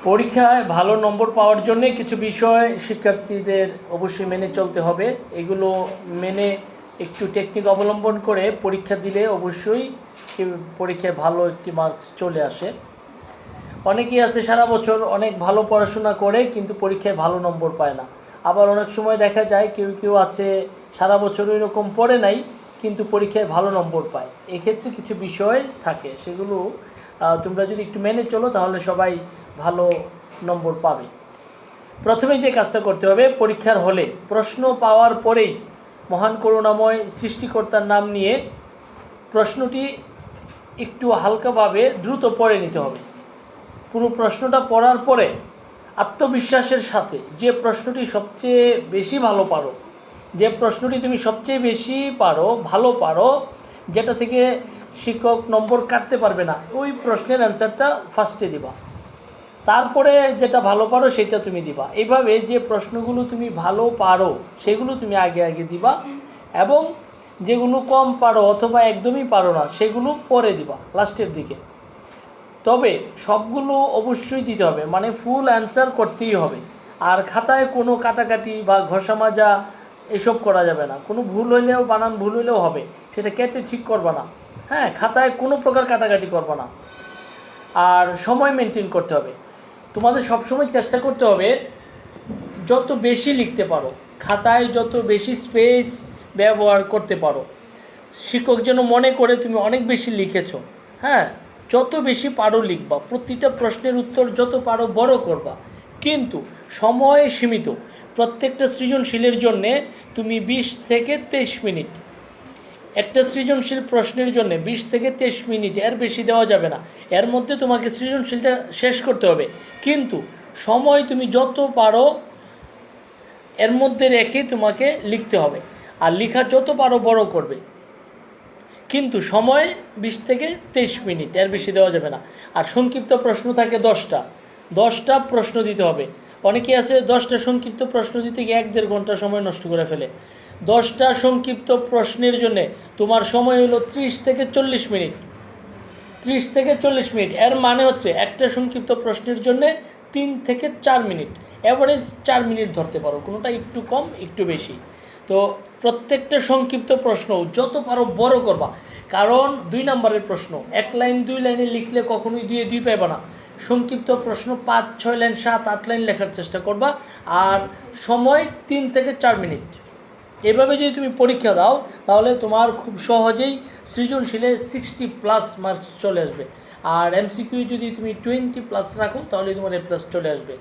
পরীক্ষায় ভালো নম্বর পাওয়ার জন্য কিছু বিষয় শিক্ষার্থীদের অবশ্যই মেনে চলতে হবে। এগুলো মেনে একটু টেকনিক অবলম্বন করে পরীক্ষা দিলে অবশ্যই পরীক্ষায় ভালো একটি মার্কস চলে আসে। অনেকেই আছে সারা বছর অনেক ভালো পড়াশোনা করে কিন্তু পরীক্ষায় ভালো নম্বর পায় না। আবার অনেক সময় দেখা যায় কেউ কেউ আছে সারা বছর এরকম পড়ে নাই কিন্তু পরীক্ষায় ভালো নম্বর পায়। এক্ষেত্রে কিছু বিষয় থাকে, সেগুলো তোমরা যদি একটু মেনে চলো তাহলে সবাই ভালো নম্বর পাবে। প্রথমে যে কাজটা করতে হবে, পরীক্ষার হলে প্রশ্ন পাওয়ার পরেই মহান করুণাময় সৃষ্টিকর্তার নাম নিয়ে প্রশ্নটি একটু হালকাভাবে দ্রুত পড়ে নিতে হবে। পুরো প্রশ্নটা পড়ার পরে আত্মবিশ্বাসের সাথে যে প্রশ্নটি সবচেয়ে বেশি ভালো পারো, যে প্রশ্নটি তুমি সবচেয়ে বেশি পারো, ভালো পারো, যেটা থেকে শিক্ষক নম্বর কাটতে পারবে না, ওই প্রশ্নের অ্যান্সারটা ফার্স্টে দিবা। তারপরে যেটা ভালো পারো সেটা তুমি দিবা। এইভাবে যে প্রশ্নগুলো তুমি ভালো পারো সেগুলো তুমি আগে আগে দিবা, এবং যেগুলো কম পারো অথবা একদমই পারো না সেগুলো পরে দিবা লাস্টের দিকে। তবে সবগুলো অবশ্যই দিতে হবে, মানে ফুল অ্যান্সার করতেই হবে। আর খাতায় কোনো কাটাকাটি বা ঘষা মাজা এসব করা যাবে না। কোনো ভুল হইলেও, বানান ভুল হইলেও হবে, সেটা কেটে ঠিক করবা না। হ্যাঁ, খাতায় কোনো প্রকার কাটাকাটি করবা না। আর সময় মেনটেন করতে হবে। তোমাদের সবসময় চেষ্টা করতে হবে যত বেশি লিখতে পারো, খাতায় যত বেশি স্পেস ব্যবহার করতে পারো, শিক্ষক যেন মনে করে তুমি অনেক বেশি লিখেছো। হ্যাঁ, যত বেশি পারো লিখবা, প্রতিটা প্রশ্নের উত্তর যত পারো বড় করবা, কিন্তু সময় সীমিত। প্রত্যেকটা সৃজনশীলের জন্যে তুমি 20 থেকে 23 মিনিট, একটা সৃজনশীল প্রশ্নের জন্য 20 থেকে 23 মিনিট, এর বেশি দেওয়া যাবে না। এর মধ্যে তোমাকে সৃজনশীলটা শেষ করতে হবে, কিন্তু সময় তুমি যত পারো এর মধ্যে রেখে তোমাকে লিখতে হবে। আর লেখা যত পারো বড় করবে, কিন্তু সময় 20 থেকে 23 মিনিট, এর বেশি দেওয়া যাবে না। আর সংক্ষিপ্ত প্রশ্ন থাকে 10টা প্রশ্ন দিতে হবে। অনেকে আছে 10টা সংক্ষিপ্ত প্রশ্ন দিতে গিয়ে 1-1.5 ঘন্টা সময় নষ্ট করে ফেলে। 10টা সংক্ষিপ্ত প্রশ্নের জন্য তোমার সময় হলো 30 থেকে 40 মিনিট। 30 থেকে 40 মিনিট, এর মানে হচ্ছে একটা সংক্ষিপ্ত প্রশ্নের জন্য 3 থেকে 4 মিনিট, অ্যাভারেজ 4 মিনিট ধরতে পারো, কোনোটা একটু কম একটু বেশি। তো প্রত্যেকটা সংক্ষিপ্ত প্রশ্ন যত পারো বড় করবা, কারণ 2 নম্বরের প্রশ্ন 1 লাইন 2 লাইনে লিখলে কখনোই 2 পাবে না। সংক্ষিপ্ত প্রশ্ন 5-6 লাইন 7-8 লাইন লেখার চেষ্টা করবা, আর সময় 3 থেকে 4 মিনিট। এভাবে যদি তুমি পরীক্ষা দাও তাহলে তোমার খুব সহজেই সৃজনশীলে 60+ মার্কস চলে আসবে। আর এমসিকিউ যদি তুমি 20+ রাখো তাহলে তোমার A+ চলে আসবে।